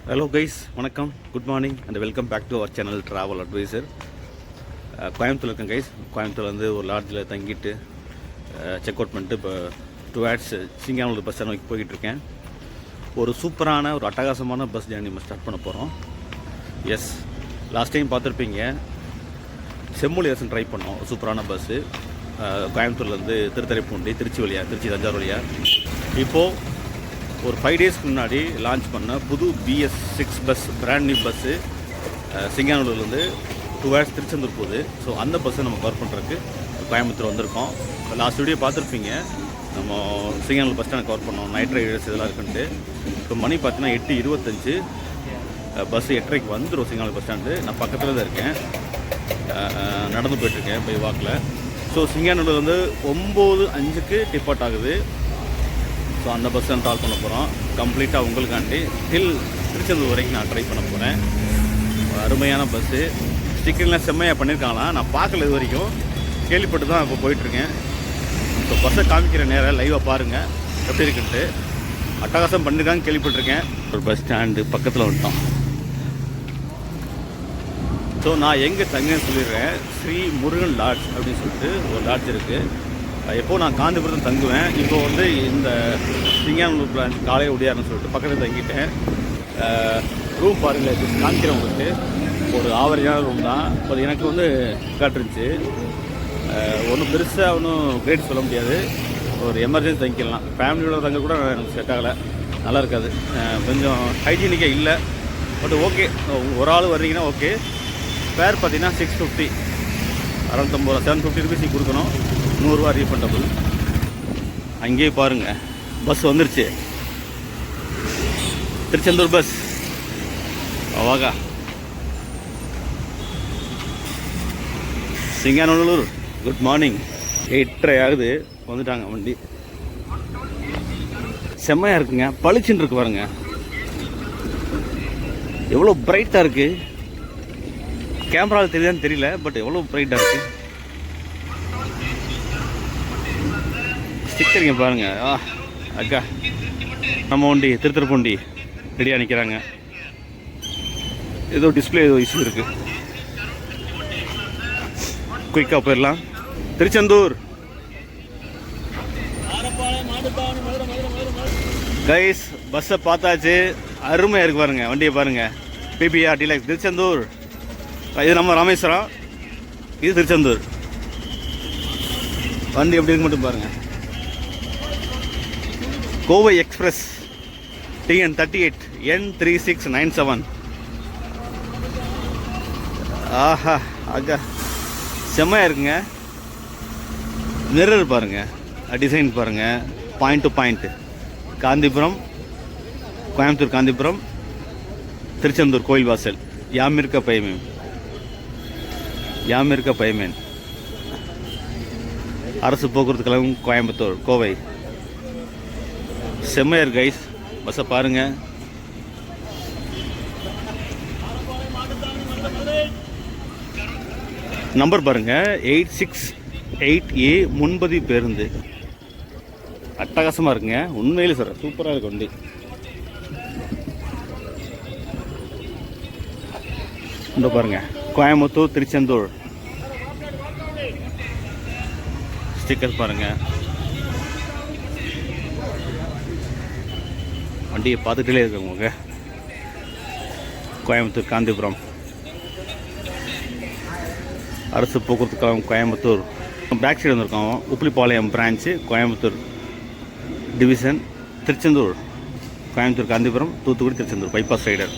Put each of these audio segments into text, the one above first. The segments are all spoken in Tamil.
ஹலோ கைஸ், வணக்கம், good morning and welcome back to our channel travel advisor. Coimbatore இருக்கேன் கைஸ். கோயம்புத்தூர் வந்து ஒரு லாட்ஜில் தங்கிட்டு செக் அவுட் பண்ணிட்டு இப்போ டுவார்ட்ஸ் சிங்கானூர் பஸ் ஸ்டாண்ட் நோக்கி போய்கிட்டு இருக்கேன். ஒரு சூப்பரான ஒரு அட்டகாசமான பஸ் ஜேர்னி நம்ம ஸ்டார்ட் பண்ண போகிறோம். எஸ், லாஸ்ட் டைம் பார்த்துருப்பீங்க, செம்மொழி அரசன் ட்ரை பண்ணோம். சூப்பரான பஸ்ஸு கோயம்புத்தூர்லேருந்து திருத்துறைப்பூண்டி, திருச்சி வழியாக, திருச்சி தஞ்சாவூர் வழியாக. இப்போது ஒரு 5 டேஸ்க்கு முன்னாடி லான்ச் பண்ண புது BS6 bus, brand new bus சிங்கானூர்லேருந்து டுவார்ட்ஸ் திருச்செந்தூர் போகுது. ஸோ அந்த பஸ்ஸை நம்ம கவர் பண்ணுறதுக்கு கோயம்புத்தூர் வந்திருக்கோம். லாஸ்ட் வீடியோ பார்த்துருப்பீங்க, நம்ம சிங்கானூர் பஸ் ஸ்டாண்ட் கவர் பண்ணோம், நைட் ரைடர்ஸ் இதெல்லாம் இருக்குன்ட்டு. இப்போ மணி பார்த்தீங்கன்னா 8:25, பஸ்ஸு 8:30க்கு வந்துடும் சிங்கானூர் பஸ் ஸ்டாண்டு. நான் பக்கத்தில் தான் இருக்கேன், நடந்து போயிட்டுருக்கேன் பை வாக்கில். ஸோ சிங்கானூரில் வந்து 9:05க்கு டிபார்ட் ஆகுது. ஸோ அந்த பஸ் தான் ட்ராவல் பண்ண போகிறோம் கம்ப்ளீட்டாக உங்களுக்காண்டி. டில் திருச்செந்தூர் வரைக்கும் நான் ட்ரை பண்ண போகிறேன். அருமையான பஸ்ஸு, ஸ்டிக்கர்லாம் செம்மையாக பண்ணியிருக்காங்களாம். நான் பார்க்கல இது வரைக்கும், கேள்விப்பட்டு தான் இப்போ போயிட்டுருக்கேன். ஸோ பஸ்ஸை காமிக்கிற நேரம் லைவாக பாருங்கள் எப்படி இருக்குன்ட்டு. அட்டகாசம் பண்ணியிருக்காங்க, கேள்விப்பட்டிருக்கேன். ஒரு பஸ் ஸ்டாண்டு பக்கத்தில் வந்துட்டோம். ஸோ நான் எங்கே தங்குன்னு சொல்லிடுறேன். ஸ்ரீ முருகன் லாட்ஜ் அப்படின்னு சொல்லிட்டு ஒரு லாட்ஜ் இருக்குது. எப்போது நான் காந்திபுரத்தில் தங்குவேன். இப்போ வந்து இந்த சிங்கானூர் பிளான் காலையில் உடையாருன்னு சொல்லிட்டு பக்கத்தில் தங்கிட்டேன். ரூம் பாருங்கள், காமிக்கிறேன் உங்களுக்கு. ஒரு ஆவரேஜான ரூம் தான். அது எனக்கு வந்து காட்டுருந்துச்சு. ஒன்றும் பெருசாக ஒன்றும் கிரேட் சொல்ல முடியாது. ஒரு எமர்ஜென்சி தங்கிக்கலாம். ஃபேமிலியோட தங்க கூட எனக்கு செட் ஆகலை, நல்லா இருக்காது, கொஞ்சம் ஹைஜீனிக்காக இல்லை. பட் ஓகே, ஒரு ஆள் வர்றீங்கன்னா ஓகே. ஃபேர் பார்த்தீங்கன்னா 650, 650, 750 ருபீஸ் கொடுக்கணும். 100 ரூபா ரீஃபண்டபுள். அங்கேயே பாருங்கள், பஸ் வந்துருச்சு, திருச்செந்தூர் பஸ். அவாகா சிங்கானூர், குட் மார்னிங். 8:30 ஆகுது, வந்துட்டாங்க வண்டி. செம்மையாக இருக்குங்க, பளிச்சுன்னு இருக்கு பாருங்க, எவ்வளோ பிரைட்டாக இருக்குது. கேமராவில் தெரியுதான்னு தெரியல, பட் எவ்வளோ பிரைட்டாக இருக்குது. ஸ்டிக்கரிங்க பாருங்கள். அக்கா, நம்ம வண்டி திருத்துறைப்பூண்டி ரெடியாக நிற்கிறாங்க. ஏதோ டிஸ்பிளே ஏதோ இஷ்யூ இருக்குது. குயிக்காக போயிடலாம். திருச்செந்தூர் கைஸ், பஸ்ஸை பார்த்தாச்சு, அருமையாக இருக்கு பாருங்கள். வண்டியை பாருங்கள், PPR டீலக்ஸ் திருச்செந்தூர். இது நம்ம ராமேஸ்வரம், இது திருச்செந்தூர். வண்டி எப்படி இருக்கு மட்டும் பாருங்கள். Kovai express TN38 N3697. ஆஹா, அக்கா செம்மையாக இருக்குங்க. மிரர் பாருங்கள், டிசைன் பாருங்கள், point to point. Gandhipuram, Coimbatore Gandhipuram, Tiruchendur கோயில் வாசல். யாமிருக்க பயமேன், யாமிருக்க பயமேன். அரசு போக்குவரத்து கழகம் கோயம்புத்தூர், கோவை. செம்மையர் கைஸ், பஸ்ஸை பாருங்கள். நம்பர் பாருங்கள், 8688A முன்பதி பேருந்து. அட்டகாசமாக இருக்குங்க, உண்மையிலே சார் சூப்பராக இருக்கு வண்டி. இந்த பாருங்கள், கோயம்புத்தூர் திருச்செந்தூர் ஸ்டிக்கர் பாருங்கள். வண்டியை பார்த்துக்கிட்டே இருக்கவங்க. கோயம்புத்தூர் காந்திபுரம், அரசு போக்குவரத்து கழகம் கோயம்புத்தூர். பேக் சைடு வந்திருக்கோம், Uppilipalayam branch, Coimbatore division, Tiruchendur, Coimbatore Gandhipuram, Thoothukudi Tiruchendur bypass rider.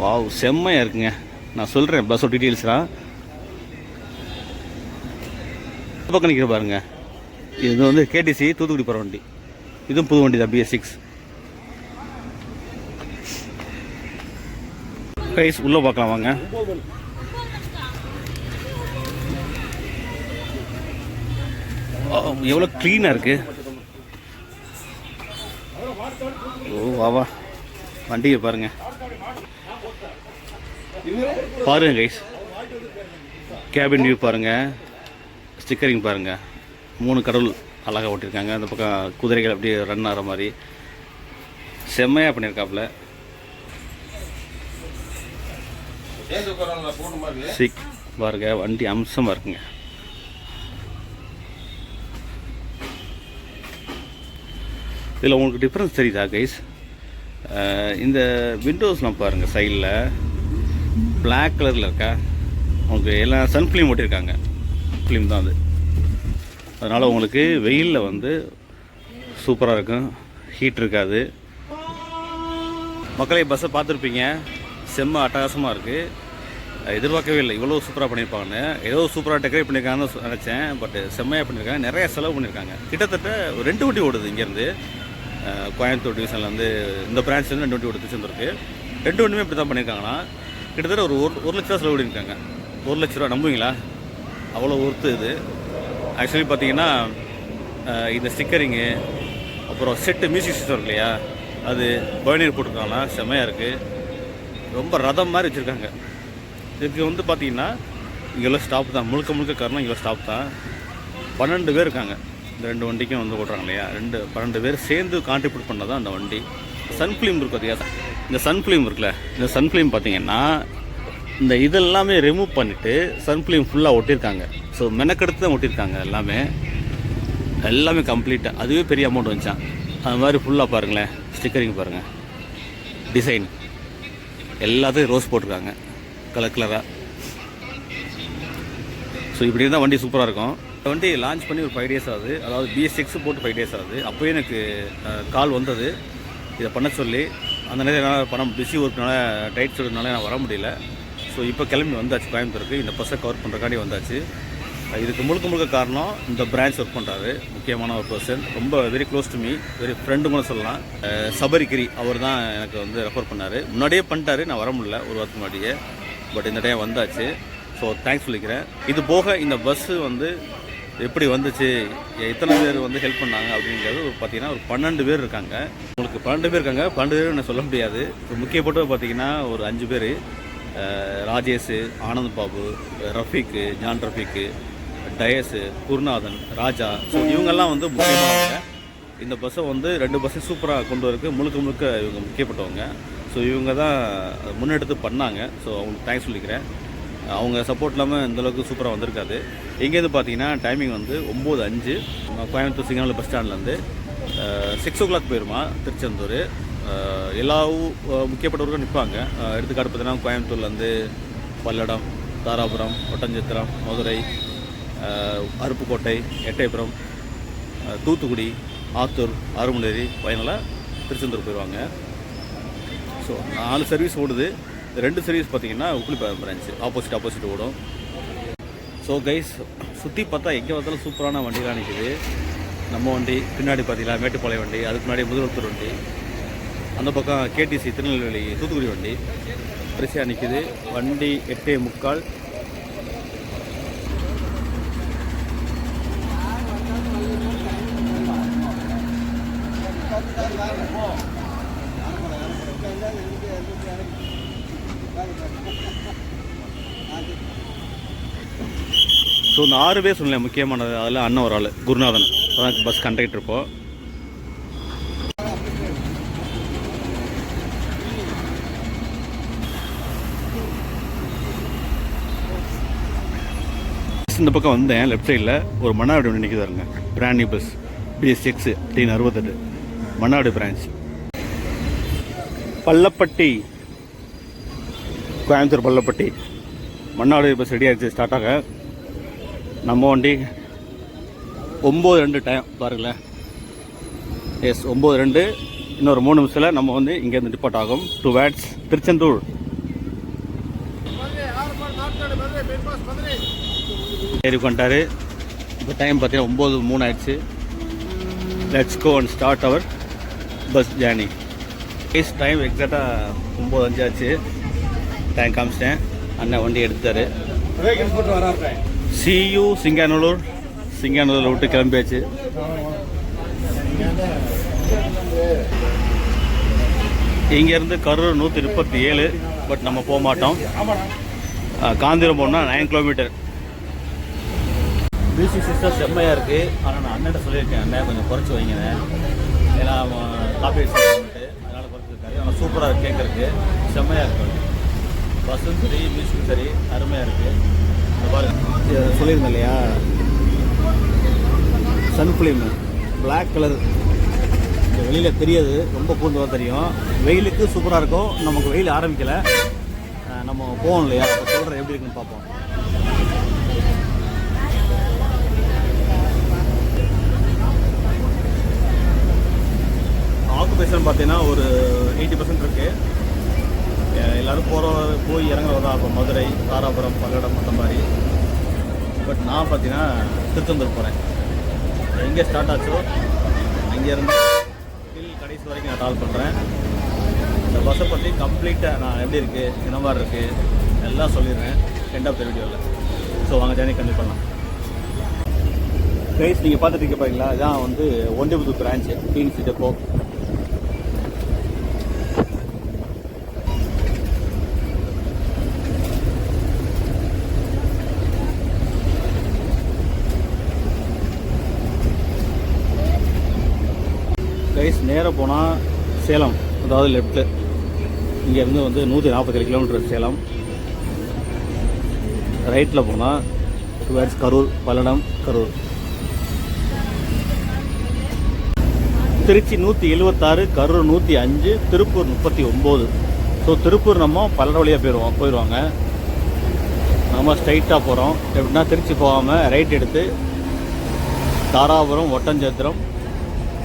Wow, செம்மையாக இருக்குங்க. நான் சொல்கிறேன் பஸ்ஸோட டீட்டெயில்ஸ்லாம். பக்கம் நிற்கிற பாருங்க, இது வந்து KTC தூத்துக்குடி போகிற வண்டி. இதுவும் புது வண்டி தான், BS6. கைஸ், உள்ளே பார்க்கலாம் வாங்க. எவ்வளோ க்ளீனாக இருக்குது. ஓ வாவா, வண்டியை பாருங்க பாருங்க கைஸ். கேபின் வியூ பாருங்கள், ஸ்டிக்கரிங் பாருங்கள். 3 கடவுள் அழகாக ஓட்டியிருக்காங்க. அந்த பக்கம் குதிரைகள் அப்படியே ரன் ஆகிற மாதிரி. செம்மையாக பண்ணியிருக்காப்புல. சிக் பாருங்க, வண்டி அம்சமாக இருக்குங்க. இதில் உங்களுக்கு டிஃப்ரென்ஸ் தெரியுதா கைஸ்? இந்த விண்டோஸ்லாம் பாருங்கள், சைடில் பிளாக் கலரில் இருக்கா, உங்களுக்கு எல்லாம் சன் ஃபிலிம் ஓட்டியிருக்காங்க. ஃபிலிம் தான் அது. அதனால் உங்களுக்கு வெயிலில் வந்து சூப்பராக இருக்கும், ஹீட் இருக்காது. மக்களே, பஸ்ஸை பார்த்துருப்பீங்க, செம்ம அட்டகாசமாக இருக்குது. எதிர்பார்க்கவே இல்லை இவ்வளோ சூப்பராக பண்ணியிருப்பாங்கன்னு. ஏதோ சூப்பராக டெக்கரேட் பண்ணியிருக்காங்கன்னு நினச்சேன். பட் செம்மையாக பண்ணியிருக்காங்க, நிறைய செலவு பண்ணியிருக்காங்க. கிட்டத்தட்ட ஒரு 2 வண்டி ஓடுது இங்கேருந்து. கோயம்புத்தூர் டிவிஷன்லேருந்து இந்த பிரான்ச்லேருந்து 2 வண்டி ஓடுது திருச்செந்தூருக்கு. 2 வண்டியுமே இப்படி தான் பண்ணியிருக்காங்கன்னா கிட்டத்தட்ட ஒரு 1 லட்ச ரூபா செலவு பண்ணியிருக்காங்க. 1 லட்ச ரூபா, நம்புவீங்களா? அவ்வளோ ஒர்த்து இது. ஆக்சுவலி பார்த்தீங்கன்னா இந்த ஸ்டிக்கரிங்கு, அப்புறம் செட்டு மியூசிக் சிஸ்டம் இருக்கு இல்லையா, அது பர்னியர் போட்டிருக்காங்களா, செம்மையாக இருக்குது. ரொம்ப ரதம் மாதிரி வச்சுருக்காங்க. இதுக்கு வந்து பார்த்தீங்கன்னா இங்கெல்லாம் ஸ்டாப் தான், முழுக்க காரணம் இங்கே ஸ்டாப் தான். 12 பேர் இருக்காங்க இந்த 2 வண்டிக்கும் வந்து ஓட்டுறாங்க இல்லையா. 12 பேர் சேர்ந்து கான்ட்ரிபியூட் பண்ண தான் அந்த வண்டி. சன் ஃபிலிம் இருக்கு பார்த்தியா, இந்த சன் ஃபிலிம் இருக்குல்ல, இந்த சன் ஃபிலிம் பார்த்தீங்கன்னா இந்த இதெல்லாமே ரிமூவ் பண்ணிவிட்டு சன் ஃபிலிம் ஃபுல்லாக ஒட்டியிருக்காங்க. ஸோ மெனக்கெடுத்து தான் ஒட்டியிருக்காங்க எல்லாமே கம்ப்ளீட்டாக. அதுவே பெரிய அமௌண்ட் வந்துச்சான். அது மாதிரி ஃபுல்லாக பாருங்களேன், ஸ்டிக்கரிங் பாருங்கள், டிசைன் எல்லாத்தையும் ரோஸ் போட்டிருக்காங்க கலராக. ஸோ இப்படி இருந்தால் வண்டி சூப்பராக இருக்கும். இந்த வண்டி லான்ச் பண்ணி ஒரு 5 days ஆகுது. அதாவது BS6 போட்டு 5 days ஆகுது. அப்போயே எனக்கு கால் வந்தது இதை பண்ண சொல்லி. அந்த நேரம் என்னால் பணம் பிஸி ஒர்க்னால, டைட் ஷெட்யூல்னால நான் வர முடியல. ஸோ இப்போ கிளம்பி வந்தாச்சு கோயம்புத்தூருக்கு. இந்த பஸ்ஸை கவர் பண்ணுறக்காண்டி வந்தாச்சு. இதுக்கு முழுக்க காரணம் இந்த பிரான்ச் ஒர்க் பண்ணுறாரு, முக்கியமான ஒரு பர்சன். ரொம்ப very close to me, very friend கூட சொல்லலாம். சபரிகிரி அவர் தான் எனக்கு வந்து ரெஃபர் பண்ணார். முன்னாடியே பண்ணிட்டாரு, நான் வர முடியல ஒரு வாரத்துக்கு முன்னாடியே. பட் இந்த டைம் வந்தாச்சு. ஸோ தேங்க்ஸ் சொல்லிக்கிறேன். இது போக இந்த பஸ்ஸு வந்து எப்படி வந்துச்சு, எத்தனை பேர் வந்து ஹெல்ப் பண்ணாங்க அப்படிங்கிறது பார்த்தீங்கன்னா ஒரு 12 பேர் இருக்காங்க. உங்களுக்கு 12 பேர் இருக்காங்க. 12 பேர் நான் சொல்ல முடியாது. முக்கியப்பட்டு பார்த்தீங்கன்னா ஒரு 5 பேர், ராஜேஷ், ஆனந்த் பாபு, ரஃபீக்கு, ஜான் ரஃபீக்கு, டயஸு, குருநாதன், ராஜா. ஸோ இவங்கெல்லாம் வந்து முக்கியமானவங்க. இந்த பஸ்ஸை வந்து 2 பஸ்ஸையும் சூப்பராக கொண்டு வரக்கு முழுக்க இவங்க முக்கியப்பட்டவங்க. ஸோ இவங்க தான் முன்னெடுத்து பண்ணாங்க. ஸோ அவங்களுக்கு தேங்க்ஸ் சொல்லிக்கிறேன். அவங்க சப்போர்ட் இல்லாமல் இந்தளவுக்கு சூப்பராக வந்திருக்காது. இங்கேருந்து பார்த்தீங்கன்னா டைமிங் வந்து 9:05 கோயம்புத்தூர் சிங்கநல்லூர் பஸ் ஸ்டாண்ட்லேருந்து 6 o'clock போயிடுமா திருச்செந்தூர். எல்லா முக்கியப்பட்டவர்களும் நிற்பாங்க. எடுத்துக்காட்டு பார்த்தீங்கன்னா கோயம்புத்தூர்லேருந்து பல்லடம், தாராபுரம், ஒட்டஞ்சத்திரம், மதுரை, அருப்புக்கோட்டை, எட்டயபுரம், தூத்துக்குடி, ஆத்தூர், ஆறுமுலேரி, ஃபைனலாக திருச்செந்தூர் போயிடுவாங்க. ஸோ 4 சர்வீஸ் ஓடுது. 2 சர்வீஸ் பார்த்தீங்கன்னா உக்குளிப்பாளையம் பிரான்ச்சு ஆப்போசிட் ஓடும். ஸோ கைஸ், சுற்றி பார்த்தா எங்கே பார்த்தாலும் சூப்பரான வண்டிலாம் நிற்கிது. நம்ம வண்டி பின்னாடி பார்த்தீங்கன்னா மேட்டுப்பாளையம் வண்டி, அதுக்கு முன்னாடி முதலத்தூர் வண்டி, அந்த பக்கம் KTC திருநெல்வேலி தூத்துக்குடி வண்டி வரிசையாக நிற்கிது. வண்டி 8:45. ஸோ இந்த 6 பேர் சொன்னேன் முக்கியமானது. அதில் அண்ணன் ஒரு ஆள், குருநாதன், அதான் பஸ் கண்டக்டர். இப்போ இந்த பக்கம் வந்தேன், லெஃப்ட் சைடில் ஒரு மன்னாடி ஒன்று நிற்குதாருங்க, brand new bus BS6 68 Mannadi branch. Pallapatti, Coimbatore Pallapatti Mannadi bus ready ஆகிடுச்சு, ஸ்டார்ட் ஆக. நம்ம வண்டி 9:02 டைம் பாருங்களேன். எஸ் 9:02. இன்னொரு 3 நிமிஷத்தில் நம்ம வந்து இங்கேருந்து டிபார்ட் ஆகும் டுவேர்ட்ஸ் திருச்செந்தூர். ஏறி கொண்டாரு. இப்போ டைம் பார்த்தீங்கன்னா 9:03 ஆயிடுச்சு. Let's go and start our bus journey. Time எக்ஸாக்டாக 9:05 ஆச்சு. டைம் காமிச்சிட்டேன். அண்ணன் வண்டி எடுத்தார். சியூ சிங்காநல்லூர் விட்டு கிளம்பியாச்சு. இங்கேருந்து கரூர் 137. பட் நம்ம போக மாட்டோம். காந்திரம் போனால் 9 kilometer. மியூசிக் சிஸ்டம் செம்மையாக இருக்குது. ஆனால் நான் அண்ணன் சொல்லியிருக்கேன், அண்ணன் கொஞ்சம் குறைச்சி வைங்க, ஏன்னா காப்பி அடிச்சுட்டு. அதனால் சூப்பராக இருக்குது, கேட்குறதுக்கு செம்மையாக இருக்குது. பஸ்ஸும் சரி, மியூசிக்கும் சரி, அருமையாக இருக்குது. இந்த பாருங்க, சொல்லியிருந்தேன் இல்லையா, சன்ஃப்ளேம் பிளாக் கலர் வெளியில் தெரியாது, ரொம்ப கூடுதலாக தெரியும். வெயிலுக்கு சூப்பராக இருக்கும். நமக்கு வெயில் ஆரம்பிக்கலை, நம்ம போவோம் இல்லையா, அப்போ சொல்கிறேன் எப்படி இருக்குன்னு பார்ப்போம். ஆக்குபேஷன் பார்த்தீங்கன்னா ஒரு 80% இருக்குது. எல்லோரும் போய் இறங்குறதா இப்போ மதுரை, தாராபுரம், பல்லடம் அந்த மாதிரி. பட் நான் பார்த்தீங்கன்னா திருச்செந்தூர் போகிறேன். எங்கே ஸ்டார்ட் ஆச்சோ அங்கேருந்து கடைசி வரைக்கும் நான் கால் பண்ணுறேன். இந்த பஸ்ஸை பற்றி கம்ப்ளீட்டாக நான் எப்படி இருக்குது, என்ன மாதிரி இருக்குது எல்லாம் சொல்லிடுறேன் எண்ட் ஆஃப் த வீடியோவில். ஸோ வாங்க ஜேர்னி கண்டிப்பாக பண்ணலாம். கைஸ் நீங்கள் பார்த்துட்டு இருக்க பாருங்களா, இதான் வந்து ஒண்டிபுத்தூர் பிரான்ச்சு டிஎன்சி டெப்போ. கைஸ் நேராக போனால் சேலம், அதாவது லெஃப்ட்டு, இங்கேருந்து வந்து 147 கிலோமீட்டர் சேலம். ரைட்டில் போனால் டுவர்ட்ஸ் கரூர், பல்லடம், கரூர். திருச்சி 176, கரூர் 105, திருப்பூர் 39. ஸோ திருப்பூர் நம்ம பல்லடம் வழியாக போயிடுவாங்க. நம்ம ஸ்ட்ரைட்டாக போகிறோம். எப்படின்னா திருச்சி போகாமல் ரைட் எடுத்து தாராபுரம், ஒட்டஞ்சத்திரம்,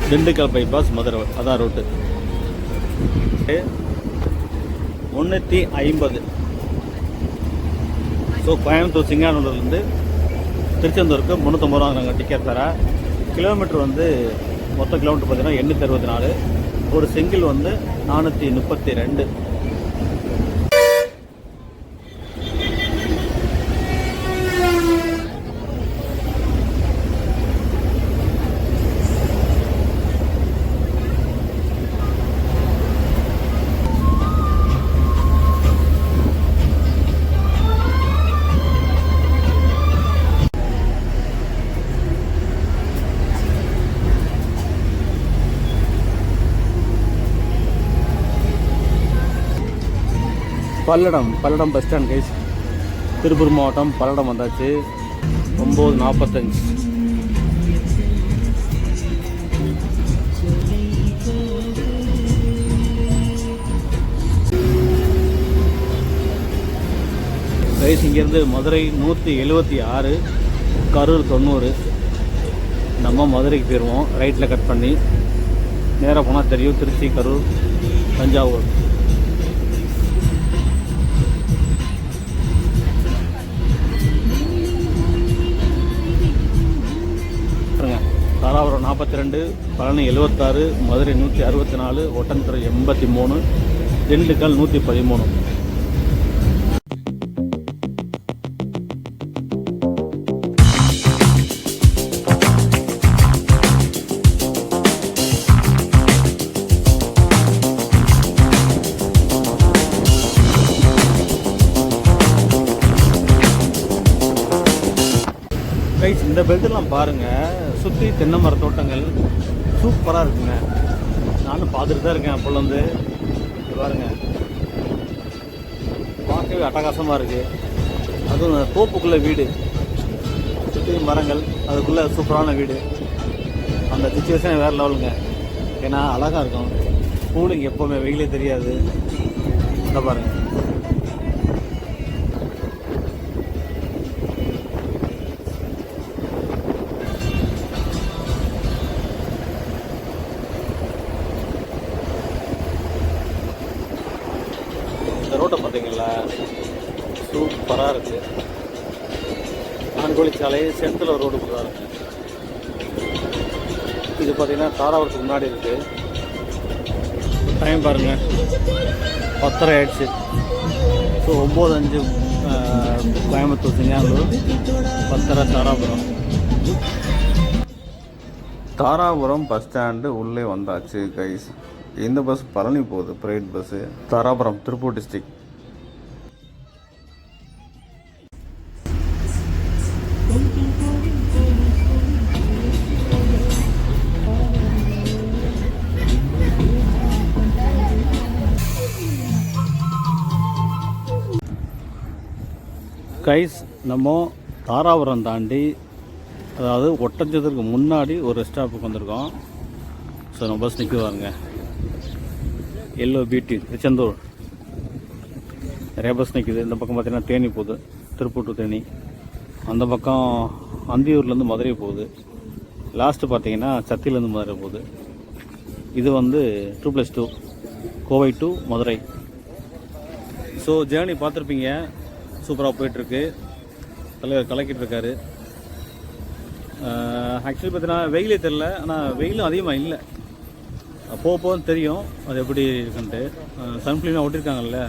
திண்டுக்கல் பைபாஸ், மதுரை, அதான் ரூட்டு. 350. ஸோ கோயம்புத்தூர் சிங்கானூர்லேருந்து திருச்செந்தூருக்கு 350 ரூபாங்க டிக்கெட் தர. கிலோமீட்டர் வந்து மொத்த கிலோமீட்டர் பார்த்தீங்கன்னா 864. ஒரு சிங்கிள் வந்து 432. Palladam bus stand guys, Tiruppur மாவட்டம் பல்லடம் வந்தாச்சு. 9:45. கைஸ் இங்கேருந்து மதுரை 176, கரூர் 90. நம்ம மதுரைக்கு போயிடுவோம். ரைட்டில் கட் பண்ணி நேராக போனால் தெரியும் திருச்சி, கரூர், தஞ்சாவூர். தாராபுரம் 42, பழனி 76, மதுரை 164, ஒட்டன்துறை 83, திண்டுக்கல் 113. கைஸ் இந்த பெல்ட்டெல்லாம் பாருங்கள், சுற்றி தென்னை மர தோட்டங்கள் சூப்பராக இருக்குங்க. நானும் பார்த்துட்டு தான் இருக்கேன் அப்போலேருந்து. பாருங்கள், பார்க்கவே அட்டகாசமாக இருக்குது. அதுவும் தோப்புக்குள்ளே வீடு, சுற்றி மரங்கள், அதுக்குள்ளே சூப்பரான வீடு. அந்த சிச்சுவேஷன் வேறு லெவலுங்க. ஏன்னா அழகாக இருக்கும். கூலிங் எப்போவுமே, வெயிலே தெரியாது. இந்த பாருங்கள், ரோட்டை பார்த்தீங்களா, சூப்பராக இருக்குது. நான்கோழி சாலை சென்ட்ரல் ரோடு கூட இருக்கு. இது பார்த்தீங்கன்னா தாராபுரத்துக்கு முன்னாடி இருக்குது. டைம் பாருங்கள், 10:30 ஆயிடுச்சு. So 9:05 Coimbatore Singanur, 10:30 Dharapuram. Dharapuram bus stand உள்ளே வந்தாச்சு கைஸ். இந்த பஸ் பழனி போகுது, private bus. Dharapuram Tiruppur district. Guys நம்ம தாராபுரம் தாண்டி அதாவது ஒட்டஞ்சத்திற்கு முன்னாடி ஒரு ரெஸ்ட் ஸ்டாப்புக்கு வந்திருக்கோம். ஸோ நம்ம பஸ் நிற்க பாருங்க, எல்லோ பியூட்டி திருச்செந்தூர். நிறைய பஸ் நிற்கிது. இந்த பக்கம் பார்த்தீங்கன்னா தேனி போகுது, திருப்பூர் டு தேனி. அந்த பக்கம் அந்தியூர்லேருந்து மதுரை போகுது. லாஸ்ட்டு பார்த்தீங்கன்னா சத்தியிலேருந்து மதுரை போகுது. இது வந்து 2+2 Kovai to Madurai. So journey பார்த்துருப்பீங்க, சூப்பராக போயிட்டுருக்கு. தலைவர் கலக்கிட்டு இருக்காரு. ஆக்சுவலி பார்த்தீங்கன்னா வெயிலே தெரில, ஆனால் வெயிலும் அதிகமாக இல்லை. போகும்போது தெரியும் அது எப்படி இருக்குன்ட்டு. சன்ஃப்ளீனாக ஒட்டியிருக்காங்கல்ல,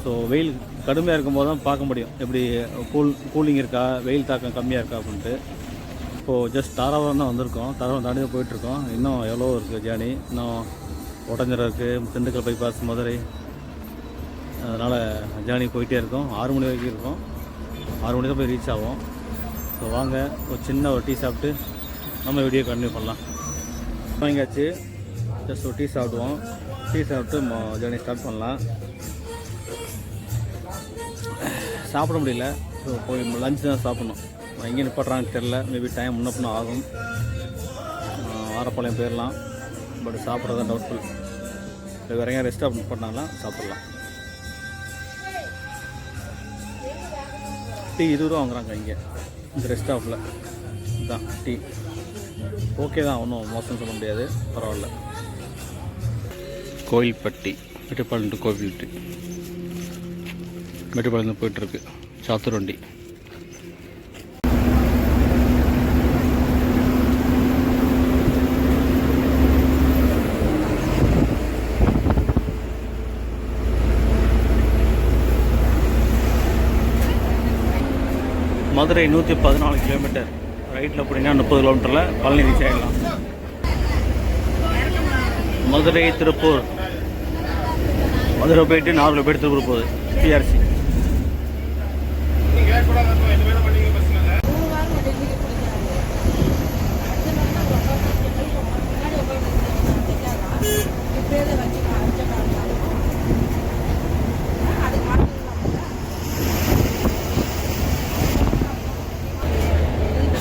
ஸோ வெயில் கடுமையாக இருக்கும்போது தான் பார்க்க முடியும் எப்படி கூலிங் இருக்கா, வெயில் தாக்கம் கம்மியாக இருக்கா அப்படின்ட்டு. இப்போது ஜஸ்ட் தாராபுரம் தான் வந்திருக்கோம். தாராபுரம் தாண்டி தான் போயிட்டுருக்கோம். இன்னும் எவ்வளோ இருக்குது ஜேர்னி. இன்னும் ஒட்டஞ்சரம் இருக்குது, திண்டுக்கல் பைபாஸ், மதுரை. அதனால் ஜேர்னி போயிட்டே இருக்கும். 6 மணி வரைக்கும் இருக்கும். 6 மணி தான் போய் ரீச் ஆகும். ஸோ வாங்க ஒரு சின்ன ஒரு டீ சாப்பிட்டு நம்ம வீடியோ கண்டினியூ பண்ணலாம். வாங்கியாச்சு, ஜஸ்ட் ஒரு டீ சாப்பிடுவோம். டீ சாப்பிட்டு ஜேர்னி ஸ்டார்ட் பண்ணலாம். சாப்பிட முடியல, ஸோ போய் லஞ்ச் தான் சாப்பிட்ணும். எங்கே நிப்பாட்டுறான்னு தெரில, மேபி டைம் முன்னப்பின்னா ஆகும். ஆரப்பாளையம் போயிடலாம், பட் சாப்பிட்றது தான் டவுட்ஃபுல். இல்லை வேறு எங்கேயா ரெஸ்ட் ஸ்டாப் பண்ணாங்களா சாப்பிட்லாம். டீ 20 ரூபா வாங்குறாங்க இங்கே இந்த ரெஸ்ட் ஸ்டாப்பில். இதுதான் டீ. ஓகே தான், ஒன்றும் மோசம் சொல்ல முடியாது, பரவாயில்ல. கோயில்பட்டி, மேட்டுப்பாளையம் டு கோவில்பட்டி. மேட்டுப்பாளையம் போயிட்டுருக்கு சாத்தூர் வண்டி. மதுரை 114 கிலோமீட்டர். ரைட்டில் போனீங்கன்னா 30 கிலோமீட்டரில் பழனி ரீச் ஆகிடலாம். மதுரை திருப்பூர், மதுரை போயிட்டு 4 போயிட்டு திருப்பூர் போகுது பிஆர்சி.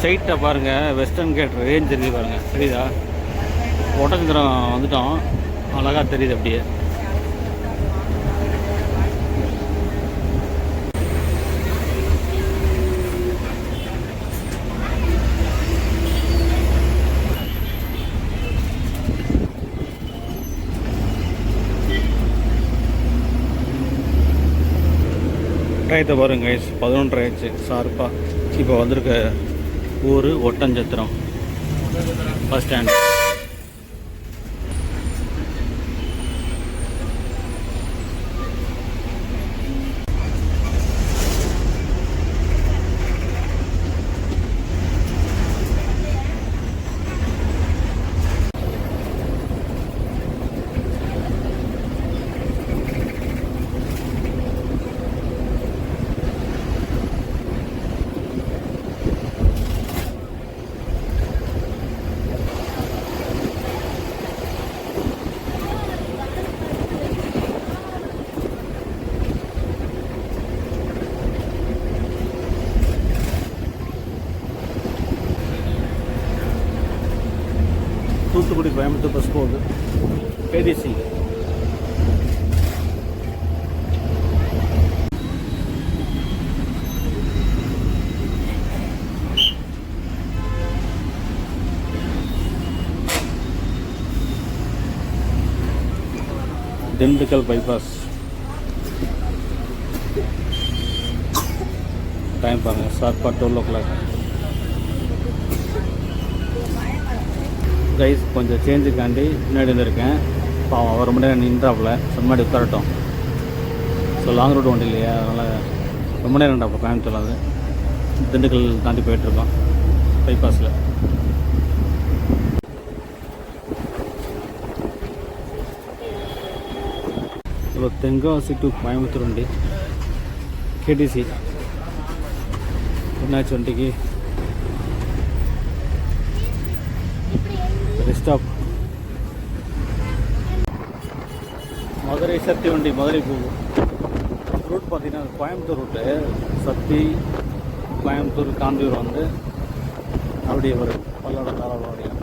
சைட்டை பாருங்கள், வெஸ்டர்ன் கேட் ரேஞ்ச் தெரியுது பாருங்கள், தெரியுதா? ஒட்டச்சந்திரம் வந்துட்டோம், அழகாக தெரியுது அப்படியே. டயத்தை பாருங்க, 11:30 ஆயிடுச்சு ஷார்ப்பாக. இப்போ வந்திருக்க ஊர் Oddanchatram bus stand. Thoothukudi Coimbatore bus போகுது, கேடிசி. திண்டுக்கல் பைபாஸ். டைம் பாருங்கள், ஷார்ப்பாக 12 o'clock. கைஸ் கொஞ்சம் சேஞ்சுக்காண்டி முன்னாடி வந்துருக்கேன். பாவம் ஒரு மணி நேரம் நின்றாப்புல, முன்னாடி உட்காரட்டும். ஸோ லாங் ரூட் வண்டி இல்லையா, அதனால் ரொம்ப நேரம் நின்றாப்போ. கோயம்புத்தூர்ல வந்து திண்டுக்கல் தாண்டி போயிட்டுருக்கோம் பைபாஸில். இப்போ தென்காசி டு கோயம்புத்தூர் வண்டி கேடிசி. என்னாச்சு வண்டிக்கு? ஸ்டாப். மதுரை சக்தி வண்டி மதுரை போகும். ரூட் பார்த்தீங்கன்னா கோயம்புத்தூர் ரூட்டு சத்தி கோயம்புத்தூர் காந்தியூர் வந்து அப்படியே வரும் பல்லடம் தாராளவாடியம்.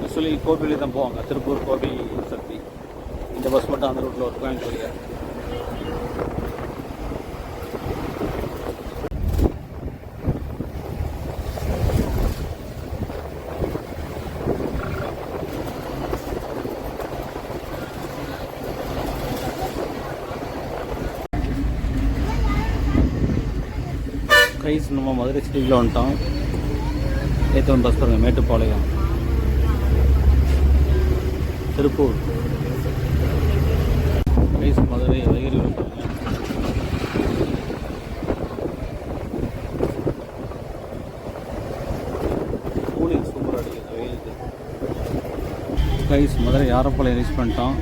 ஆக்சுவலி கோபிலே தான் போவாங்க, திருப்பூர் கோபி சக்தி. இந்த பஸ் மட்டும் அந்த ரூட்டில் ஒரு கோயம்புத்தூர். கைஸ் நம்ம மதுரை சிட்டிக்குள்ளே வந்துட்டோம். ஏற்ற பஸ் பாருங்கள், மேட்டுப்பாளையம் திருப்பூர். கைஸ் மதுரை வைகரி கூலிங் சூப்பராக அடிக்குது வெயிலுக்கு. கைஸ் மதுரை யாரப்பாளையம் ரீச் பண்ணிட்டோம்.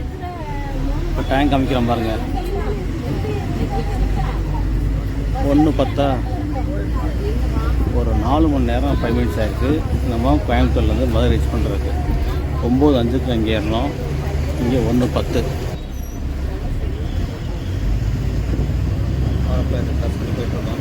இப்போ டைம் காமிக்கிறோம் பாருங்கள், 1:10. ஒரு 4 மணி நேரம் 5 மினிட்ஸ் ஆகிருக்கு. நம்ம கோயம்புத்தூர்லேருந்து மதுரை ரீச் பண்ணுறதுக்கு 9:05 அங்கே ஏறணும். இங்கே 1:10. போயிட்டுருக்கோம்.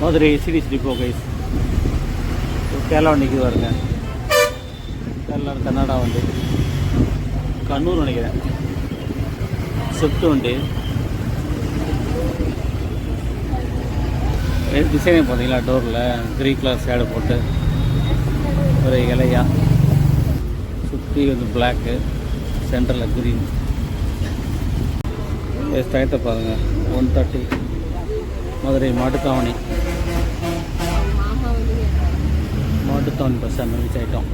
Madurai CTC depot guys. Kerala வண்டிக்கு வருங்க, கேரளா கர்நாடகா வண்டி, கண்ணூர் நினைக்கிறேன், ஸ்விஃப்ட் வண்டி. டிசைனை பார்த்தீங்களா, டோரில் க்ரீன் கலர் ஷேடு போட்டு ஒரு இலையா சுற்றி வந்து பிளாக்கு, சென்டரில் க்ரீன். டயத்தை பாருங்கள், 1:30. Madurai Mattuthavani bus stand reach ஆகிட்டோம்.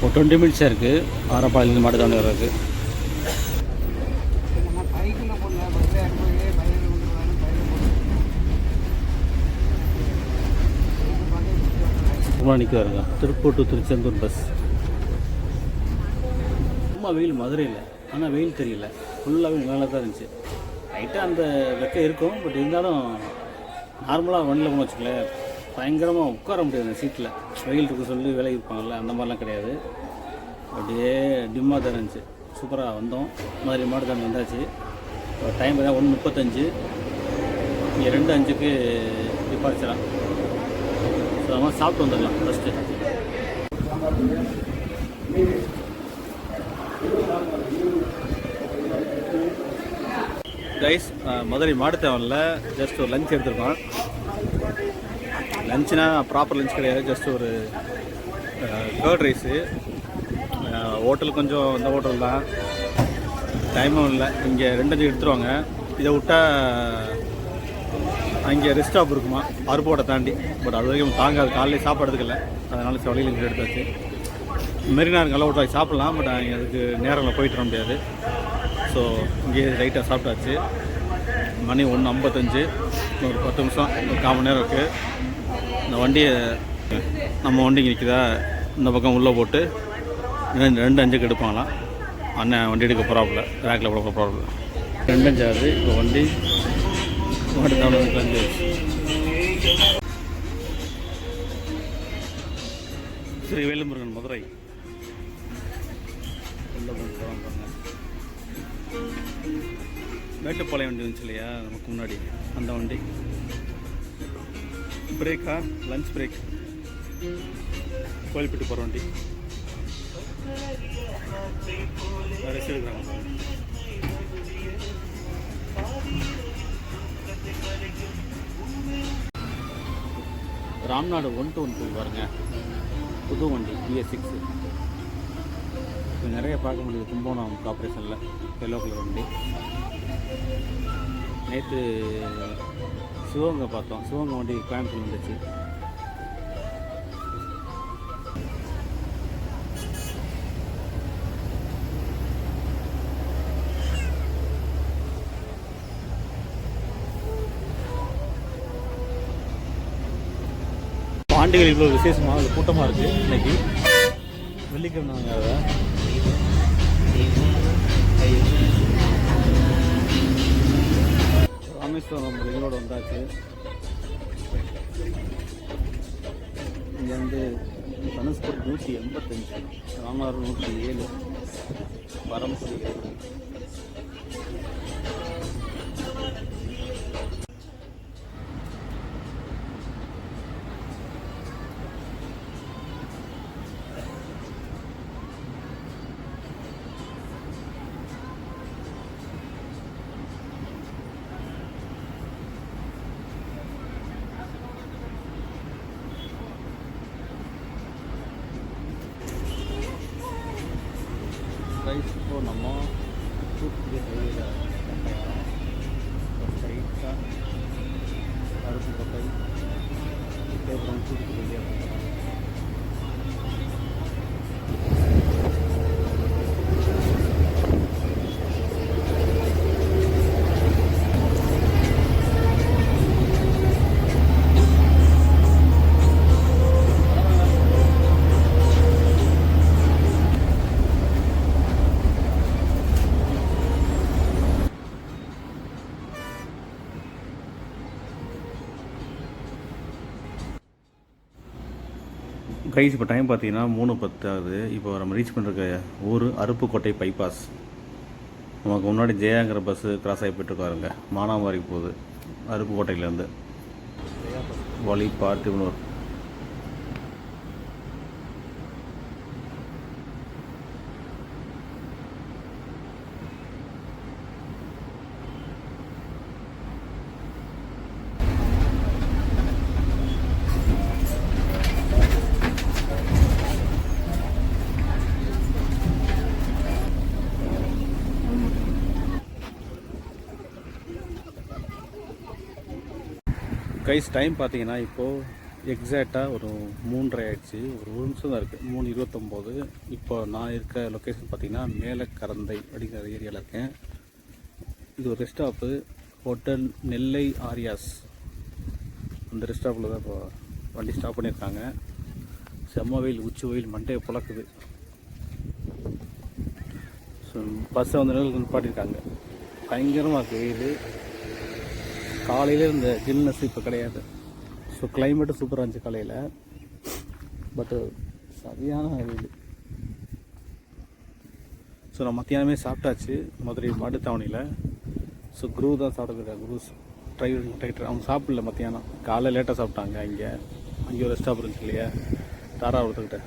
ஒரு 20 மினிட்ஸாக இருக்குது ஆரப்பாளையிலேருந்து மாட்டுத்தாவணி வர்றதுக்கு. மணிக்கு வருங்க திருப்பூர் டு திருச்செந்தூர் பஸ். ரொம்ப வெயில் மதுரையில், ஆனால் வெயில் தெரியல, ஃபுல்லாகவே நல்லா தான் இருந்துச்சு. லைட்டாக அந்த வெக்கம் இருக்கும், பட் இருந்தாலும் நார்மலாக வண்டியில் போன வச்சுக்கலேன், பயங்கரமாக உட்கார முடியாது அந்த சீட்டில். வெயில் இருக்கு சொல்லி விலகி இருப்பாங்கள்ல, அந்த மாதிரிலாம் கிடையாது. அப்படியே டிம்மாக தான் இருந்துச்சு. சூப்பராக வந்தோம். மதுரை மாட்டுத்தாவணி வந்தாச்சு. டைம் பார்த்தா 1:35. இங்கே 2:05க்கு டிபார்ச்சராக. ஸோ அது மாதிரி சாப்பிட்டு வந்துடலாம் ஃபஸ்ட்டு. கைஸ் மதுரை மாட்டுத்தாவணியில் ஜஸ்ட் ஒரு லஞ்ச் எடுத்துருக்கோம். லஞ்சுனா ப்ராப்பர் லஞ்ச் கிடையாது, ஜஸ்ட் ஒரு கர்ட் ரைஸு. ஹோட்டல் கொஞ்சம் இந்த ஹோட்டல் தான், டைமும் இல்லை. இங்கே 2:05 எடுத்துருவாங்க. இதை விட்டால் அங்கே ரெஸ்ட் ஸ்டாப் இருக்குமா அருப்போட்டை தாண்டி, பட் அது வரைக்கும் தாங்காது. காலையில் சாப்பாடுறதுக்கு இல்லை, அதனால் வழியில் இங்கே எடுத்தாச்சு. மெரினா நல்ல ஹோட்டல் சாப்பிட்லாம், பட் அங்கே அதுக்கு நேரம் போயிட்டு வர முடியாது. ஸோ இங்கே லைட்டாக சாப்பிட்டாச்சு. மணி 1:55. ஒரு 10 நிமிஷம், ஒரு 1/4 மணி நேரம் இருக்குது. இந்த வண்டியை நம்ம வண்டிக்கு நிற்கிதா, இந்த பக்கம் உள்ளே போட்டு 2:05க்கு எடுப்பாங்களாம். அண்ணன் வண்டி எடுக்க போகிறாப்புல, ரேக்கில் போட போகிறாப்புல. 2:05 ஆகுது. இப்போ வண்டி மாட்டுத்தாவணி கிளம்பி ஸ்ரீ வேலுமுருகன் மதுரை உள்ளே போகிறாங்க. மேட்டுப்பாளையம் வண்டி வந்துச்சு இல்லையா நமக்கு முன்னாடி, அந்த வண்டி. பிரேக்கா, லஞ்ச் பிரேக், கோயில்பட்டு போகிற வண்டி. ரெஸ்ட் எடுக்கிறாங்க. ராம்நாடு 1-2 பாருங்க, புது வண்டி BS6. இது நிறைய பார்க்க முடியுது கும்பகோணம் கார்பரேஷனில், எல்லோ கலர் வண்டி. நேற்று சிவகங்கை பார்த்தோம், சிவகங்கை வண்டி கோயம்புத்தூர் வந்துச்சு. பாண்டிகள் இவ்வளோ விசேஷமாக கூட்டமாக இருக்குது. இன்றைக்கி வெள்ளிக்கிழமை ராமேஸ்வரம் ரிங்கோடு வந்தாச்சு. இங்கே வந்து தனுஷ்கோடி 185, ராமநாதபுரம் 107, பரமக்குடி 7. இப்போ நம்ம தூத்துக்குடி ஹைவேல ஸ்ட்ரைட்டாக அருப்புக்கோட்டை அப்புறம் தூத்துக்குடி கைஸ். இப்போ டைம் பார்த்தீங்கன்னா 3:10 ஆகுது. இப்போ நம்ம ரீச் பண்ணுற ஊர் அருப்புக்கோட்டை பைபாஸ். நமக்கு முன்னாடி ஜெயாங்கிற பஸ்ஸு கிராஸ் ஆகி போய்ட்டுருக்காருங்க. மானாவாரி போகுது அருப்புக்கோட்டையிலேருந்து வழி பார்த்திபனூர். கைஸ் டைம் பார்த்தீங்கன்னா இப்போது எக்ஸாக்டாக ஒரு 3:30 ஆகிடுச்சு. ஒரு நிமிஷம் தான் இருக்குது, 3:29. இப்போ நான் இருக்க லொக்கேஷன் பார்த்தீங்கன்னா மேலக்கரந்தை அப்படிங்கிற ஏரியாவில் இருக்கேன். இது ஒரு ரெஸ்ட் ஸ்டாப்பு, ஹோட்டல் நெல்லை ஆரியாஸ். அந்த ரெஸ்ட் ஸ்டாப்பில் தான் இப்போ வண்டி ஸ்டாப் பண்ணியிருக்காங்க. செம்ம வெயில், உச்சி வெயில் மண்டையை புழக்குது. ஸோ பஸ்ஸை வந்து நிப்பாட்டியிருக்காங்க. பயங்கரமாக இருக்குது வெயில். காலையில் இந்த ஜில்னஸ் இப்போ கிடையாது. ஸோ கிளைமேட்டு சூப்பராக இருந்துச்சு காலையில், பட்டு சரியான வெயில். ஸோ நான் மத்தியானமே சாப்பிட்டாச்சு மதுரை மாட்டுத்தாவணியில். ஸோ குரு தான் சாப்பிட்டுருக்காங்க. குரு டைட்டர் அவங்க சாப்பிடல மத்தியானம். காலையில் லேட்டாக சாப்பிட்டாங்க. அங்கே ஒரு ஸ்டாப் இருந்துச்சு இல்லையா, தாராபுரத்துக்கிட்ட.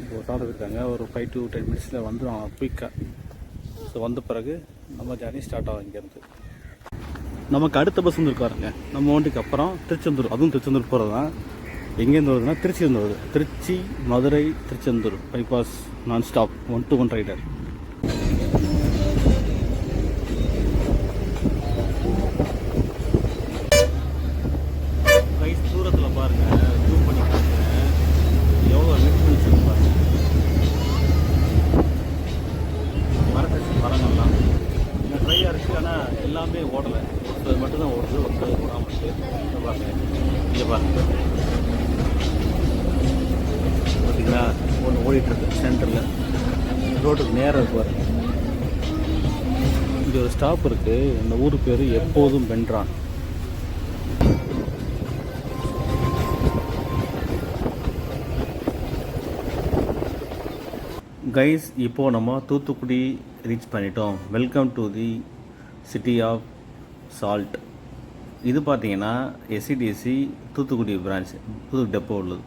இப்போ சாப்பிட்டுருக்காங்க. ஒரு 5 to 10 மினிட்ஸில் வந்துடுவாங்க குயிக்காக. ஸோ வந்த பிறகு நம்ம ஜர்னி ஸ்டார்ட் ஆகும் இங்கேருந்து. நமக்கு அடுத்த பஸ் வந்து இருக்காருங்க நம்ம வண்டிக்கு அப்புறம் திருச்செந்தூர். அதுவும் திருச்செந்தூர் போகிறது தான். எங்கேருந்து வருதுன்னா திருச்சியிலேருந்து வருது. திருச்சி மதுரை திருச்செந்தூர் பைபாஸ் நான் ஸ்டாப் 1-to-1 ரைடர். கைஸ் தூரத்தில் பாருங்கள், ஜூம் பண்ணி பாருங்கள் எவ்வளோ நெட் பண்ணிச்சு பாருங்கள். மரங்கள்லாம் இன்னும் ட்ரையாக இருக்குது, ஆனால் எல்லாமே ஓடலை. ஒருத்தர் மட்டும்தான் ஓடுது, ஒருத்தர் ஓடாமல் பாருங்க. இங்கே பாருங்க பார்த்தீங்களா, ஒன்று ஓடிட்டுருக்கு சென்டரில், ரோட்டுக்கு நேராக இருக்கு பாருங்க. இங்கே ஒரு ஸ்டாப் இருக்குது. இந்த ஊர் பேர் எப்போதும் வென்றான். கைஸ் இப்போது நம்ம தூத்துக்குடி ரீச் பண்ணிட்டோம். Welcome to the city of salt. இது பார்த்தீங்கன்னா SCTC Thoothukudi branch, Thoothukudi depot உள்ளது.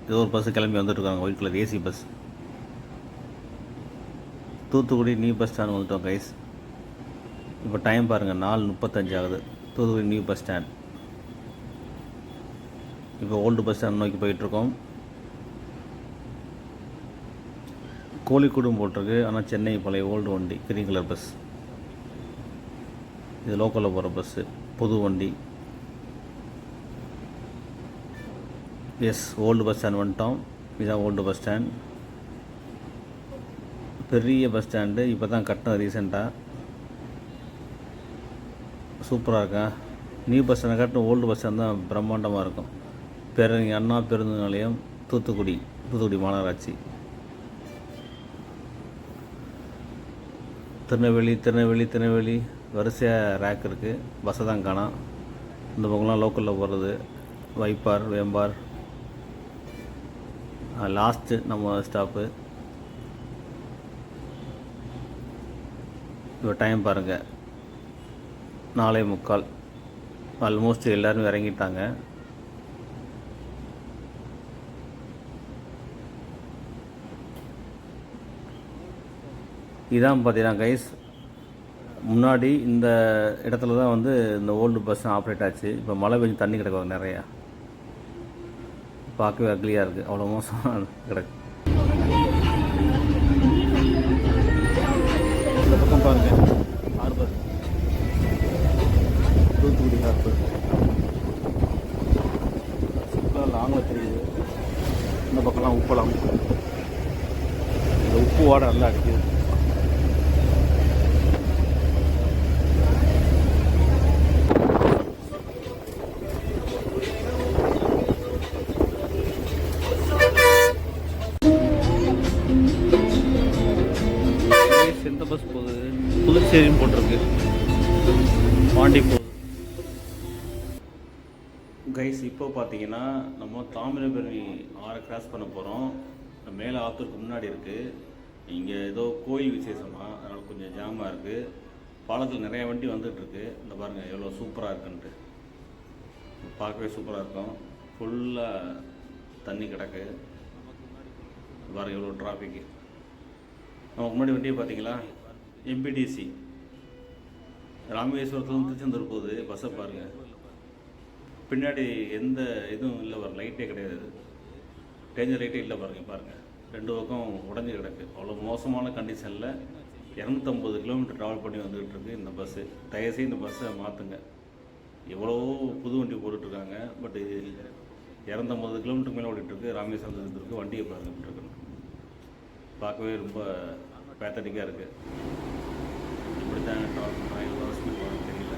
ஏதோ ஒரு பஸ்ஸு கிளம்பி வந்துட்டுருக்காங்க, white colour AC bus. Thoothukudi new bus stand வந்துட்டோம் கைஸ். இப்போ டைம் பாருங்கள் 4:35 ஆகுது. Thoothukudi new bus stand. இப்போ ஓல்டு பஸ் ஸ்டாண்ட் நோக்கி போயிட்டுருக்கோம். கோழிக்கூடும் போட்டிருக்கு, ஆனால் சென்னை பழைய ஓல்டு வண்டி, கிரீன் கலர் பஸ். இது லோக்கலில் போகிற பஸ்ஸு, புது வண்டி. எஸ், ஓல்டு பஸ் ஸ்டாண்ட் வந்துட்டோம். இதுதான் ஓல்டு பஸ் ஸ்டாண்ட். பெரிய பஸ் ஸ்டாண்டு, இப்போ தான் கட்டினது ரீசெண்டாக. சூப்பராக இருக்கா. நியூ பஸ் ஸ்டாண்டை கட்டின ஓல்டு பஸ் ஸ்டாண்ட் தான் பிரம்மாண்டமாக இருக்கும். அண்ணா பேருந்து நிலையம் தூத்துக்குடி மாநகராட்சி. திருநெல்வேலி வரிசையாக ரேக் இருக்குது. பஸ்ஸை தான் காணோம். இந்த பக்கம்லாம் லோக்கலில் போகிறது வைப்பார் வேம்பார். லாஸ்ட்டு நம்ம ஸ்டாப்பு. இப்போ டைம் பாருங்கள் 4:45. ஆல்மோஸ்ட் எல்லோரும் இறங்கிட்டாங்க. இதான் பார்த்தீங்கன்னா கைஸ், முன்னாடி இந்த இடத்துல தான் வந்து இந்த ஓல்டு பஸ் ஆப்ரேட் ஆச்சு. இப்போ மழை பெஞ்சு தண்ணி கிடக்கும் நிறையா. பார்க்கவே அக்லியாக இருக்குது, அவ்வளோ மோசமாக கிடக்கு. இந்த பக்கம் பாருங்கள் ஹார்பர், தூத்துக்குடி ஹார்பர் சூப்பராக லாங்கில் தெரியுது. இந்த பக்கம்லாம் உப்பலாம், இந்த உப்பு வாடை நல்லா அடிக்குது. எந்த பஸ் போகுது? புதுச்சேரின்னு போட்டிருக்கு, பாண்டி போகுது. கைஸ் இப்போ பார்த்தீங்கன்னா நம்ம தாமிரபரணி ஆறை கிராஸ் பண்ண போகிறோம். மேலே ஆத்தூருக்கு முன்னாடி இருக்குது. இங்கே ஏதோ கோயில் விசேஷமாக, அதனால் கொஞ்சம் ஜாமாக இருக்குது. பாலத்தில் நிறைய வண்டி வந்துட்டுருக்கு. இந்த பாருங்கள் எவ்வளோ சூப்பராக இருக்குன்ட்டு. பார்க்கவே சூப்பராக இருக்கும். ஃபுல்லாக தண்ணி கிடக்கு. பாருங்கள் எவ்வளோ டிராஃபிக்கு. நமக்கு முன்னாடி வண்டியை பார்த்தீங்களா, எம்பிடிசி ராமேஸ்வரத்துலேருந்து திருச்செந்தூர் போகுது. பஸ்ஸை பாருங்கள், பின்னாடி எந்த இதுவும் இல்லை, வர லைட்டே கிடையாது, டேஞ்சர் லைட்டே இல்லை. பாருங்கள் 2 பக்கம் உடஞ்சி கிடக்கு. அவ்வளோ மோசமான கண்டிஷனில் 250 கிலோமீட்டர் ட்ராவல் பண்ணி வந்துகிட்டு இருக்குது இந்த பஸ்ஸு. தயவுசெய்து இந்த பஸ்ஸை மாற்றுங்க. எவ்வளோ புது வண்டி போட்டுட்ருக்காங்க, பட் 250 கிலோமீட்டருக்கு மேலே ஓடிட்டுருக்கு. ராமேஸ்வரத்துக்கு இருக்குது. வண்டியை பாருங்க, பார்க்கவே ரொம்ப பேத்தட்டிக்காக இருக்குது. இப்படி தான் ட்ராவல் பண்ணுறாங்க, எவ்வளோ ஸ்பீட் போகணும்னு தெரியல.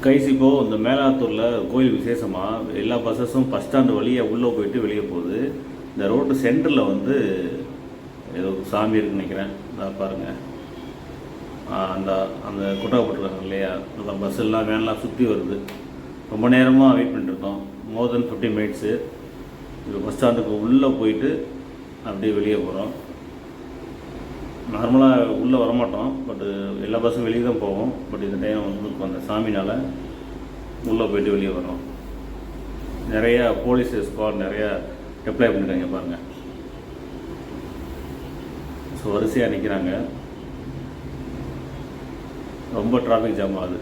கைஸ் இப்போது இந்த மேலாத்தூரில் கோயில் விசேஷமாக எல்லா பஸ்ஸஸும் பஸ் ஸ்டாண்டு வழியாக உள்ளே போயிட்டு வெளியே போகுது. இந்த ரோட்டு சென்டரில் வந்து ஏதோ சாமி இருக்குன்னு நினைக்கிறேன். அதான் பாருங்கள், அந்த அந்த குட்டை போட்டுருக்காங்க இல்லையா, அந்த பஸ் எல்லாம் வேன்லாம் சுற்றி வருது. ரொம்ப நேரமாக வெயிட் பண்ணிட்டுருக்கோம், மோர் தென் 50 மினிட்ஸு. இப்போ பஸ் ஸ்டாண்டுக்கு உள்ளே போயிட்டு அப்படியே வெளியே போகிறோம். நார்மலாக உள்ளே வரமாட்டோம், பட்டு எல்லா பஸ்ஸும் வெளியே தான் போவோம். பட் இந்த டைம் வந்து அந்த சாமினால் உள்ளே போயிட்டு வெளியே வரோம். நிறையா போலீஸ் ஸ்குவாட் நிறையா அப்ளை பண்ணியிருக்காங்க பாருங்கள். ஸோ வரிசையாக நிற்கிறாங்க. ரொம்ப டிராஃபிக் ஜாம் ஆகுது.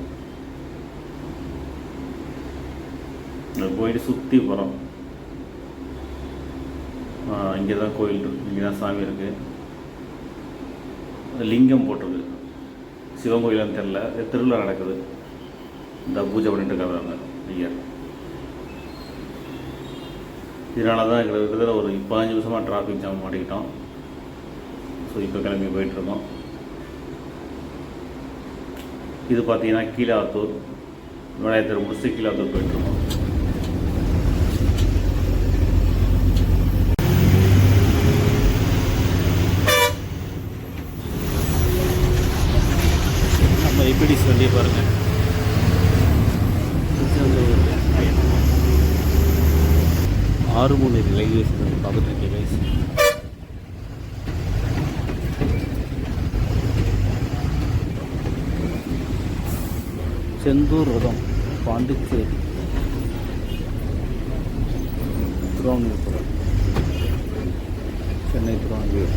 போயிட்டு சுற்றி போகிறோம். இங்கே தான் கோயில் இருக்குது, இங்கே தான் சாமி இருக்குது. லிங்கம் போட்டிருக்கு. சிவன் கோயிலான்னு தெரில, திருவிழா நடக்குது. இந்த பூஜை பண்ணிட்டு இருக்காங்க ஐயர். இதனால தான் எங்களுக்கு இருக்கிற ஒரு 15 நிமிஷமாக டிராஃபிக் ஜாம் மாட்டிக்கிட்டோம். ஸோ இப்போ கிளம்பி போயிட்டுருக்கோம். இது பார்த்தீங்கன்னா கீழாத்தூர், விநாயகர் முடிச்சு கீழாத்தூர் போயிட்டுருக்கோம். எம்பிடிசி வண்டியை பாருங்கள், ஆறுமுனை ரயில்வே ஸ்டேஷன் பார்த்துட்டு இருக்கேன் கைஸ். செந்தூர் ரதம் பாண்டிச்சேரி திருவான்மியூர், சென்னை திருவான்மியூர்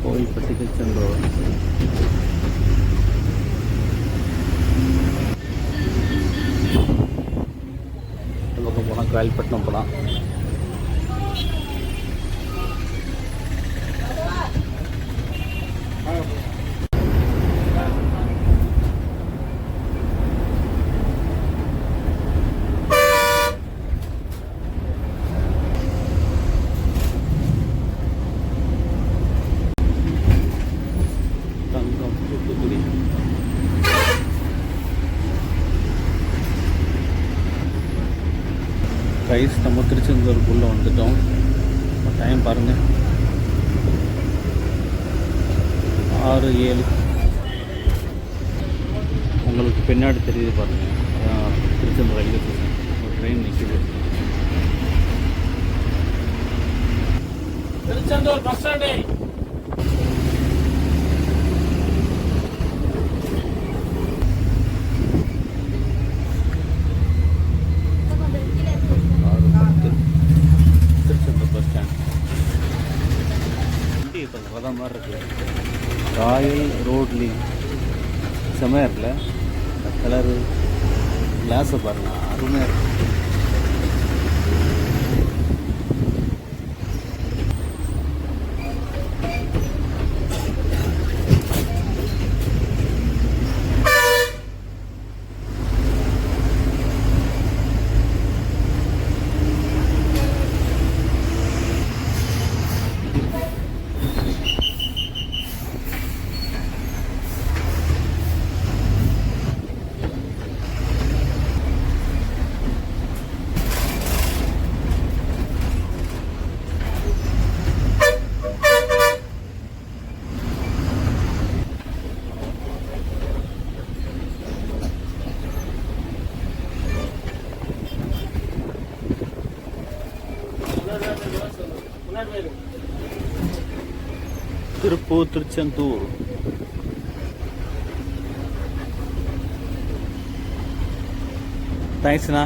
கோவில்பட்டிக்கு சென்றோம். பக்கம் போனால் காயல்பட்டினம் போகலாம். கைஸ் நம்ம திருச்செந்தூருக்குள்ளே வந்துட்டோம். டைம் பாருங்கள் 6, 7 உங்களுக்கு பின்னாடி தெரியுது பாருங்கள். Tiruchendur railway station. ஒரு ட்ரெயின் நிற்கிது. Tiruchendur bus stand. Tiruchendur bus stand. வண்டி இப்போ ரதம் மாதிரி இருக்குது. ராயல் ரோட்லி செம்மையாக இருக்குல்ல. இந்த கலரு கிளாஸை பாருங்கள், அருமையாக இருக்குது. திருப்பூர் திருச்செந்தூர். தேங்க்ஸ்ண்ணா.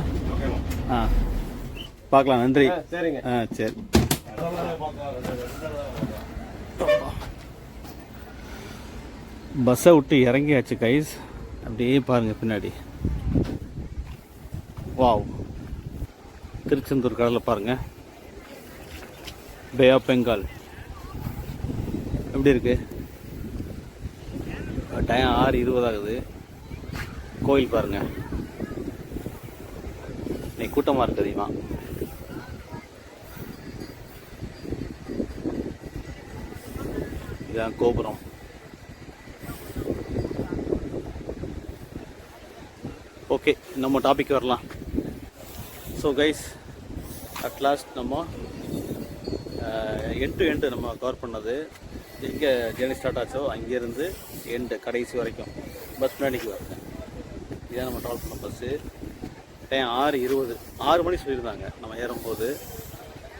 பார்க்கலாம். நன்றி. சரிங்க. சரி. பஸ்ஸை விட்டு இறங்கியாச்சு கைஸ். அப்படியே பாருங்கள் பின்னாடி. வாவ், திருச்செந்தூர் கடலில் பாருங்கள். பே ஆஃப் பெங்கால் எப்படி இருக்கு? டைம் 6:20 ஆகுது. கோயில் பாருங்கள். இன்னைக்கு கூட்டமாக இருக்கு தெரியுமா? இதுதான் கோபுரம். ஓகே, நம்ம டாபிக் வரலாம். ஸோ கைஸ், அட்லாஸ்ட் நம்ம எண்ட் டு எண்டு நம்ம கவர் பண்ணது. எங்கே ஜேர்னி ஸ்டார்ட் ஆச்சோ அங்கேருந்து எண்டு கடைசி வரைக்கும் பஸ் முன்னாடிக்கு வருங்க. இதான் நம்ம ட்ராவல் பண்ண பஸ்ஸு. டைம் 6:20. 6 மணி சொல்லியிருந்தாங்க நம்ம ஏறும்போது.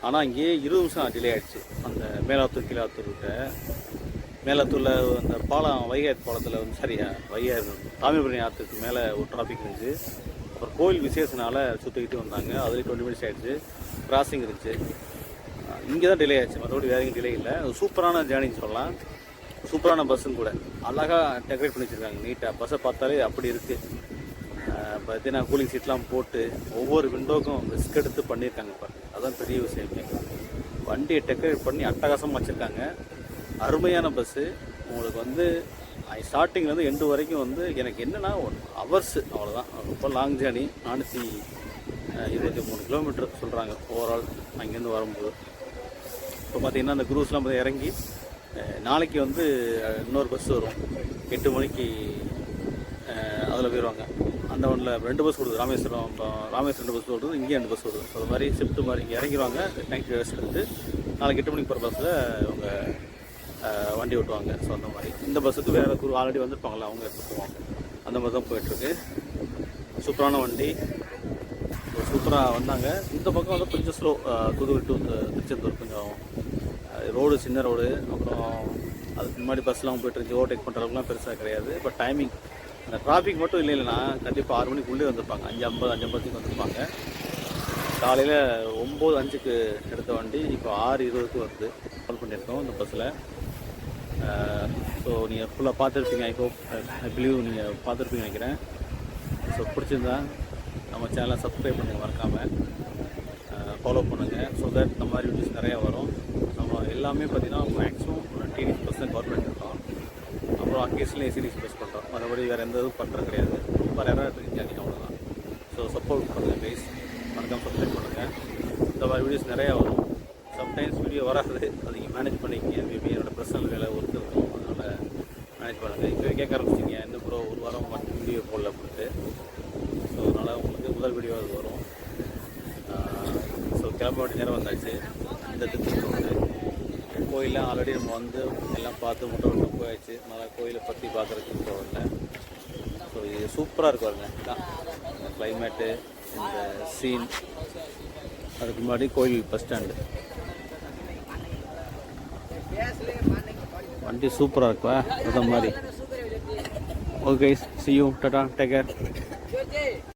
ஆனால் இங்கேயே 20 நிமிஷம் டிலே ஆகிடுச்சு. அந்த மேலாத்தூர் கீழாத்தூர்கிட்ட. மேலாத்தூரில் அந்த பாலம் வைகை பாலத்தில் வந்து சரியா வைகை தாமிரபரணி ஆற்றுக்கு மேலே ஒரு டிராஃபிக் இருந்துச்சு. அப்புறம் கோயில் விசேஷனால சுற்றிக்கிட்டு வந்தாங்க. அதுலேயும் 20 மினிட்ஸ் ஆகிடுச்சு. கிராசிங் இருந்துச்சு. இங்கே தான் டிலே ஆச்சு, மற்றபடி வேறு எங்கேயும் டிலே இல்லை. சூப்பரான ஜேர்னின்னு சொல்லலாம். சூப்பரான பஸ்ஸும் கூட. அழகாக டெக்கரேட் பண்ணி வச்சுருக்காங்க நீட்டாக. பஸ்ஸை பார்த்தாலே அப்படி இருக்குது. பார்த்தீங்கன்னா கூலிங் சீட்லாம் போட்டு ஒவ்வொரு விண்டோக்கும் ரிஸ்க் எடுத்து பண்ணியிருக்காங்க பாருங்க. அதுதான் பெரிய விஷயமே. வண்டியை டெக்கரேட் பண்ணி அட்டகாசமாக வச்சுருக்காங்க. அருமையான பஸ்ஸு. உங்களுக்கு வந்து ஸ்டார்டிங்லேருந்து எண்டு வரைக்கும் வந்து எனக்கு என்னென்னா ஹவர்ஸு அவ்வளோதான். ரொம்ப லாங் ஜேர்னி. 423 கிலோமீட்டர் சொல்கிறாங்க ஓவரால் அங்கேருந்து வரும்போது. இப்போ பார்த்திங்கன்னா அந்த குரூஸ்லாம் பார்த்து இறங்கி நாளைக்கு வந்து இன்னொரு பஸ் வரும் 8 மணிக்கு. அதில் போயிடுவாங்க. அந்த ஒன்றில் 2 பஸ் கொடுக்குது. ராமேஸ்வரம் 2 பஸ் ஓடுது, இங்கேயும் 2 பஸ் ஓடுது. ஸோ அது மாதிரி ஷிஃப்ட் மாதிரி இங்கே இறங்கிடுவாங்க. நைட் ரெஸ்ட் எடுத்து நாளைக்கு 8 மணிக்கு போகிற பஸ்ஸில் அவங்க வண்டி ஓட்டுவாங்க. ஸோ அந்த மாதிரி இந்த பஸ்ஸுக்கு வேறு குரூப் ஆல்ரெடி வந்துருப்பாங்களே, அவங்க எடுத்து போவாங்க. அந்த மாதிரி தான் போயிட்டுருக்கு. சூப்பரான வண்டி. சூப்பராக வந்தாங்க. இந்த பக்கம் வந்து கொஞ்சம் ஸ்லோ. தூத்துக்குடி டு திருச்செந்தூர் கொஞ்சம் ரோடு சின்ன ரோடு. அப்புறம் அதுக்கு முன்னாடி பஸ்லாம் போய்ட்டு இருந்துச்சு. ஓவர்டேக் பண்ணுற அளவுக்குலாம் பெருசாக கிடையாது. பட் டைமிங் அந்த டிராஃபிக் மட்டும் இல்லைன்னா கண்டிப்பாக 6 மணிக்குள்ளே வந்திருப்பாங்க. 5:50 5:50 வந்திருப்பாங்க. காலையில் 9:05 எடுத்த வண்டி இப்போ 6:20 வருது. கால் பண்ணியிருக்கோம் இந்த பஸ்ஸில். ஸோ நீங்கள் ஃபுல்லாக பார்த்துருப்பீங்க. ஐ பிலீவ் நீங்கள் பார்த்துருப்பீங்க நினைக்கிறேன். ஸோ பிடிச்சிருந்தா நம்ம சேனலை சப்ஸ்கிரைப் பண்ணுங்கள், மறக்காமல் ஃபாலோ பண்ணுங்கள். ஸோ தட் இந்த மாதிரி வீடியோஸ் நிறையா வரும். நம்ம எல்லாமே பார்த்திங்கன்னா மேக்ஸிமம் டிடிசி பஸ் தான் கவர் பண்ணியிருக்கோம். அப்புறம் அக்கேஷனில் ஏசிடிசி பஸ் பண்ணுறோம். மற்றபடி வேறு எந்த இதுவும் பண்ணுறது கிடையாது. ரொம்ப ரேராக இருக்குது அவ்வளோதான். ஸோ சப்போர்ட் பண்ணுங்கள் ப்ளீஸ். மறக்காமல் சப்ஸ்கிரைப் பண்ணுங்கள். இந்த மாதிரி வீடியோஸ் நிறையா வரும். சம்டைம்ஸ் வீடியோ வராது, அது நீங்கள் மேனேஜ் பண்ணிக்கிங்க. மேபி என்னோடய பர்சனல் வேலை ஒர்க் இருக்கும், அதனால் மேனேஜ் பண்ணுங்கள். இப்போ கேட்க ஆரம்பிச்சிங்க என்ன ப்ரோ ஒரு வாரம் மட்டும் வீடியோ போடல அப்படின்ட்டு. ஸோ அதனால் உங்களுக்கு முதல் வீடியோ அது வரும். ஸோ கிளம்ப வேண்டிய நேரம் வந்தாச்சு. இந்த திருச்செந்தூர் கோயிலெலாம் ஆல்ரெடி நம்ம வந்து எல்லாம் பார்த்து முட்டை போயாச்சு. நான் கோயிலை பற்றி பார்க்குறதுக்கு போகல. ஸோ இது சூப்பராக இருக்கு பாருங்க. இந்த கிளைமேட்டு, இந்த சீன். அதுக்கு முன்னாடி கோயில் பஸ் ஸ்டாண்டு. வண்டி சூப்பராக இருக்குவா அந்த மாதிரி. Okay, see you, tata, take care.